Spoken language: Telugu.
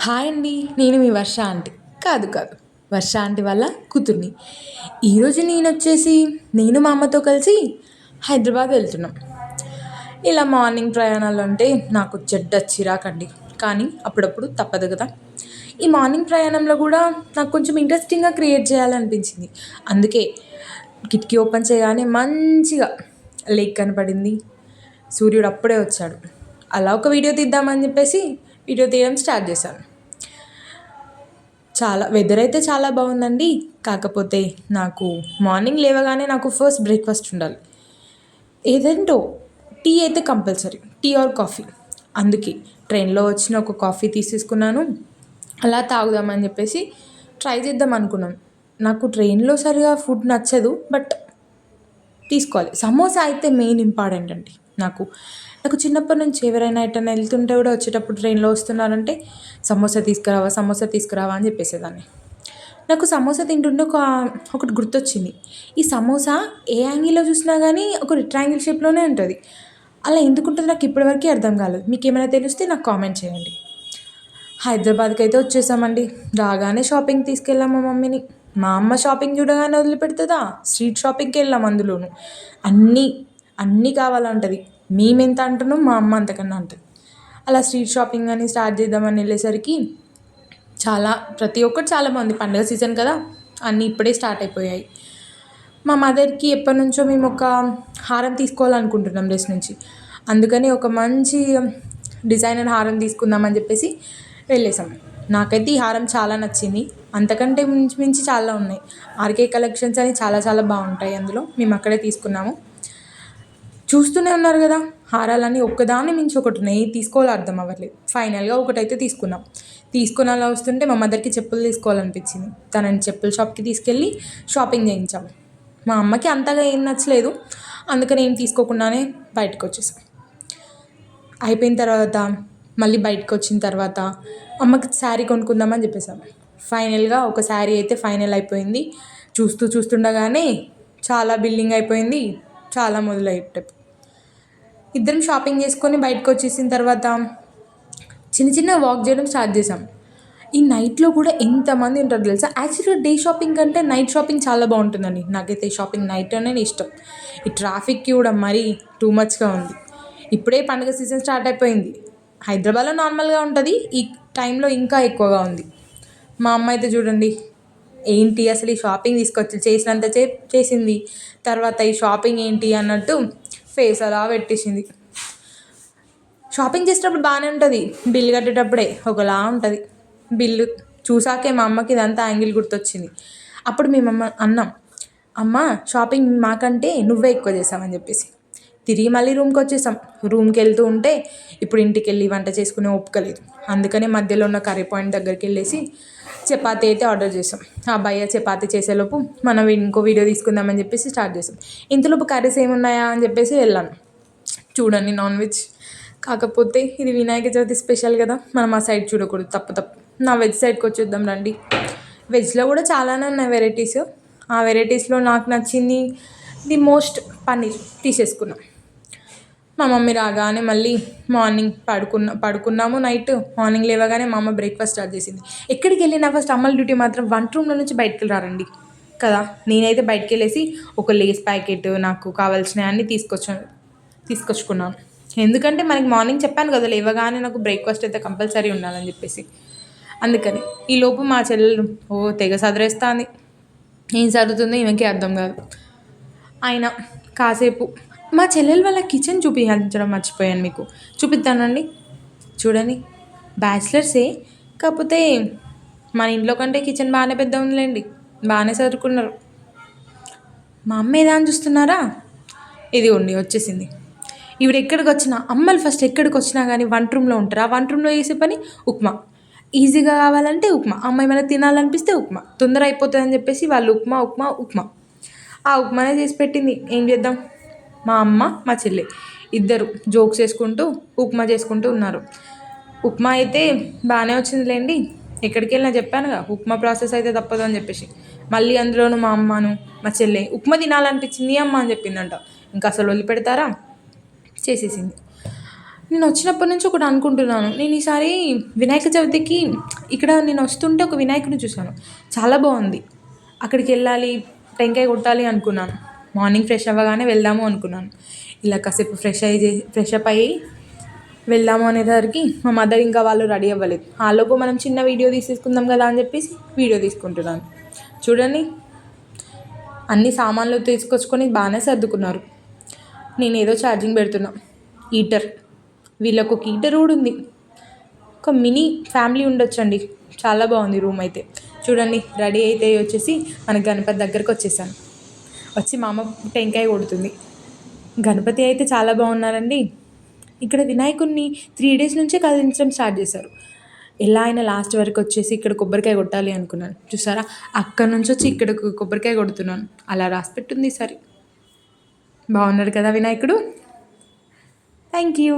హాయ్ అండి. నేను మీ వర్ష ఆంటీ. కాదు. వర్ష ఆంటీ వాళ్ళ కూతుర్ని. ఈరోజు నేను మా అమ్మతో కలిసి హైదరాబాద్ వెళ్తున్నాం. ఇలా మార్నింగ్ ప్రయాణాలు అంటే నాకు చెడ్డ చిరాకండి. కానీ అప్పుడప్పుడు తప్పదు కదా! ఈ మార్నింగ్ ప్రయాణంలో కూడా నాకు కొంచెం ఇంట్రెస్టింగ్‌గా క్రియేట్ చేయాలనిపించింది. అందుకే కిటికీ ఓపెన్ చేయగానే మంచిగా లేక్ కనపడింది. సూర్యుడు అప్పుడే వచ్చాడు. అలా ఒక వీడియో తీద్దామని చెప్పేసి వీడియో తీయడం స్టార్ట్ చేశాను. వెదర్ అయితే చాలా బాగుందండి. కాకపోతే నాకు మార్నింగ్ లేవగానే నాకు ఫస్ట్ బ్రేక్ఫాస్ట్ ఉండాలి. ఏదేంటో టీ అయితే కంపల్సరీ. Tea or coffee. అందుకే ట్రైన్లో వచ్చిన ఒక కాఫీ తీసేసుకున్నాను. అలా తాగుదామని చెప్పేసి ట్రై చేద్దాం అనుకున్నాను. నాకు ట్రైన్లో సరిగా ఫుడ్ నచ్చదు. బట్ తీసుకోవాలి. సమోసా అయితే మెయిన్ ఇంపార్టెంట్ అండి నాకు. నాకు చిన్నప్పటి నుంచి ఎవరైనా ఎటైనా వెళ్తుంటే కూడా వచ్చేటప్పుడు ట్రైన్లో వస్తున్నారంటే సమోసా తీసుకురావా అని చెప్పేసేదాన్ని. నాకు సమోసా తింటుంటే ఒకటి గుర్తొచ్చింది. ఈ సమోసా ఏ యాంగిల్లో చూసినా కానీ ఒక రెక్టాంగిల్ షేప్లోనే ఉంటుంది. అలా ఎందుకుంటుందో నాకు ఇప్పటివరకు అర్థం కాలేదు. మీకు ఏమైనా తెలిస్తే నాకు కామెంట్ చేయండి. హైదరాబాద్కి అయితే వచ్చేసామండి. రాగానే షాపింగ్ తీసుకెళ్ళాం మా మమ్మీని. మా అమ్మ షాపింగ్ చూడగానే వదిలిపెడుతుందా? స్ట్రీట్ షాపింగ్కి వెళ్ళాం అందులోను. అన్నీ అన్నీ కావాలంటది. మేమెంత అంటున్నాం, మా అమ్మ అంతకన్నా అంటది. అలా స్ట్రీట్ షాపింగ్ అని స్టార్ట్ చేద్దామని వెళ్ళేసరికి ప్రతి ఒక్కటి చాలా బాగుంది. పండుగ సీజన్ కదా, అన్నీ ఇప్పుడే స్టార్ట్ అయిపోయాయి. మా మదర్కి ఎప్పటి నుంచో మేము ఒక హారం తీసుకోవాలనుకుంటున్నాం డ్రెస్ నుంచి. అందుకని ఒక మంచి డిజైనర్ హారం తీసుకుందామని చెప్పేసి వెళ్ళేసాం. నాకైతే ఈ హారం చాలా నచ్చింది. అంతకంటే మించి చాలా ఉన్నాయి. ఆర్కే కలెక్షన్స్ అని చాలా చాలా బాగుంటాయి. అందులో మేము అక్కడే తీసుకున్నాము. చూస్తూనే ఉన్నారు కదా, హారాలన్నీ ఒక్కదాన్ని మించి ఒకటి ఉన్నాయి. తీసుకోవాలో అర్థం అవ్వట్లేదు. ఫైనల్గా ఒకటైతే తీసుకున్నాం. తీసుకుని అలా వస్తుంటే మా మదర్కి చెప్పులు తీసుకోవాలనిపించింది. తనని చెప్పుల షాప్కి తీసుకెళ్ళి షాపింగ్ చేయించాము. మా అమ్మకి అంతగా ఏం నచ్చలేదు. అందుకని ఏం తీసుకోకుండానే బయటకు వచ్చేసాం. అయిపోయిన తర్వాత మళ్ళీ బయటకు వచ్చిన తర్వాత అమ్మకి శారీ కొనుక్కుందామని చెప్పేసాం. ఫైనల్గా ఒక శారీ అయితే ఫైనల్ అయిపోయింది. చూస్తుండగానే చాలా బిల్లింగ్ అయిపోయింది. చాలా మొదలయ్యేటప్పుడు ఇద్దరం షాపింగ్ చేసుకొని బయటకు వచ్చేసిన తర్వాత చిన్న వాక్ చేయడం స్టార్ట్ చేసాం. ఈ నైట్లో కూడా ఎంతమంది ఉంటారు తెలుసా? యాక్చువల్గా డే షాపింగ్ కంటే నైట్ షాపింగ్ చాలా బాగుంటుందండి. నాకైతే ఈ షాపింగ్ నైట్ అనేది ఇష్టం. ఈ ట్రాఫిక్కి కూడా మరీ టూ మచ్గా ఉంది. ఇప్పుడే పండుగ సీజన్ స్టార్ట్ అయిపోయింది. హైదరాబాద్లో నార్మల్గా ఉంటుంది, ఈ టైంలో ఇంకా ఎక్కువగా ఉంది. మా అమ్మ అయితే చూడండి, ఏంటి అసలు ఈ షాపింగ్ తీసుకొచ్చి చేసినంత చేసింది, తర్వాత ఈ షాపింగ్ ఏంటి అన్నట్టు ఫేస్ అలా పెట్టేసింది. షాపింగ్ చేసేటప్పుడు బాగానే ఉంటుంది, బిల్లు కట్టేటప్పుడే ఒకలా ఉంటుంది. బిల్లు చూసాకే మా అమ్మకి ఇదంతా యాంగిల్ గుర్తొచ్చింది. అప్పుడు మేము అన్నాం, అమ్మ షాపింగ్ మాకంటే నువ్వే ఎక్కువ చేసావని చెప్పేసి. తిరిగి మళ్ళీ రూమ్కి వచ్చేసాం. రూమ్కి వెళ్తూ ఉంటే ఇప్పుడు ఇంటికి వెళ్ళి వంట చేసుకునే ఓపిక లేదు. అందుకనే మధ్యలో ఉన్న కర్రీ పాయింట్ దగ్గరికి వెళ్ళేసి చపాతీ అయితే ఆర్డర్ చేసాం. ఆ భయ్య చపాతీ చేసేలోపు మనం ఇంకో వీడియో తీసుకుందామని చెప్పేసి స్టార్ట్ చేసాం. ఇంతలోపు కర్రీస్ ఏమున్నాయా అని చెప్పేసి వెళ్ళాను. చూడండి, నాన్ వెజ్. కాకపోతే ఇది వినాయక చవితి స్పెషల్ కదా, మనం ఆ సైడ్ చూడకూడదు. తప్పు. నా వెజ్ సైడ్కి వచ్చేద్దాం రండి. వెజ్లో కూడా చాలానే ఉన్నాయి వెరైటీస్. ఆ వెరైటీస్లో నాకు నచ్చింది ది మోస్ట్ పన్నీర్ తీసేసుకున్నాం. మా మమ్మీ రాగానే మళ్ళీ మార్నింగ్ పడుకున్నాము. నైట్ మార్నింగ్ లేవగానే మా అమ్మ బ్రేక్ఫాస్ట్ స్టార్ట్ చేసింది. ఎక్కడికి వెళ్ళినా ఫస్ట్ అమ్మల డ్యూటీ మాత్రం వంట రూమ్లో నుంచి బయటకు రారండి కదా. నేనైతే బయటకు వెళ్ళేసి ఒక లేస్ ప్యాకెట్, నాకు కావాల్సినవి అన్నీ తీసుకొచ్చుకున్నాను. ఎందుకంటే మనకి మార్నింగ్ చెప్పాను కదా, లేవగానే నాకు బ్రేక్ఫాస్ట్ అయితే కంపల్సరీ ఉండాలని చెప్పేసి. అందుకని ఈలోపు మా చెల్లెలు తెగ సదిరేస్తుంది. ఏం సర్దుతుందో ఈమెకి అర్థం కాదు. అయినా కాసేపు మా చెల్లెల వాళ్ళ కిచెన్ చూపించడం మర్చిపోయాను, మీకు చూపిస్తానండి. చూడండి, బ్యాచిలర్సే, కాకపోతే మన ఇంట్లో కంటే కిచెన్ బాగానే పెద్ద ఉందిలేండి. బాగానే చదువుకున్నారు. మా అమ్మ ఏదా అని చూస్తున్నారా? ఇది వచ్చేసింది. ఈవిడ ఎక్కడికి వచ్చినా, అమ్మలు ఫస్ట్ ఎక్కడికి వచ్చినా కానీ వంట రూమ్లో ఉంటారు. ఆ వంట రూమ్లో చేసే పని ఉప్మా. ఈజీగా కావాలంటే ఉప్మా, అమ్మ ఏమైనా తినాలనిపిస్తే ఉప్మా, తొందర అయిపోతుందని చెప్పేసి వాళ్ళు ఉప్మా. ఆ ఉప్మానే చేసి పెట్టింది. ఏం చేద్దాం, మా అమ్మ మా చెల్లి ఇద్దరు జోక్స్ చేసుకుంటూ ఉప్మా చేసుకుంటూ ఉన్నారు. ఉప్మా అయితే బాగానే వచ్చిందిలేండి. ఎక్కడికి వెళ్ళినా చెప్పానుగా, ఉప్మా ప్రాసెస్ అయితే తప్పదు అని చెప్పేసి. మళ్ళీ అందులోనూ మా అమ్మను మా చెల్లె ఉప్మా తినాలనిపించింది అమ్మ అని చెప్పిందంట. ఇంకా అసలు వదిలిపెడతారా? చేసేసింది. నేను వచ్చినప్పటి నుంచి ఒకటి అనుకుంటున్నాను. నేను ఈసారి వినాయక చవితికి ఇక్కడ నేను వస్తుంటే ఒక వినాయకుడిని చూశాను. చాలా బాగుంది. అక్కడికి వెళ్ళాలి, టెంకాయ కొట్టాలి అనుకున్నాను. మార్నింగ్ ఫ్రెష్ అవ్వగానే వెళ్దాము అనుకున్నాను. ఇలా కాసేపు ఫ్రెష్ అప్ అయ్యి వెళ్దాము అనేసరికి మా మదర్ ఇంకా వాళ్ళు రెడీ అవ్వలేదు. ఆలోపు మనం చిన్న వీడియో తీసేసుకుందాం కదా అని చెప్పేసి వీడియో తీసుకుంటున్నాను. చూడండి, అన్ని సామాన్లు తీసుకొచ్చుకొని బాగానే సర్దుకున్నారు. నేను ఏదో ఛార్జింగ్ పెడుతున్నా. హీటర్, వీళ్ళకు ఒక హీటర్ కూడా ఉంది. ఒక మినీ ఫ్యామిలీ ఉండొచ్చండి. చాలా బాగుంది రూమ్ అయితే. చూడండి, రెడీ అయితే వచ్చేసి మన గణపతి దగ్గరకు వచ్చేసాను. వచ్చి మా అమ్మ టెంకాయ కొడుతుంది. గణపతి అయితే చాలా బాగున్నారండి. ఇక్కడ వినాయకుడిని 3 days నుంచే కదిలించడం స్టార్ట్ చేశారు. ఎలా అయినా లాస్ట్ వరకు వచ్చేసి ఇక్కడ కొబ్బరికాయ కొట్టాలి అనుకున్నాను. చూసారా, అక్కడ నుంచి వచ్చి ఇక్కడ కొబ్బరికాయ కొడుతున్నాను. అలా రాసి పెట్టుంది సరే. బాగున్నాడు కదా వినాయకుడు. Thank you.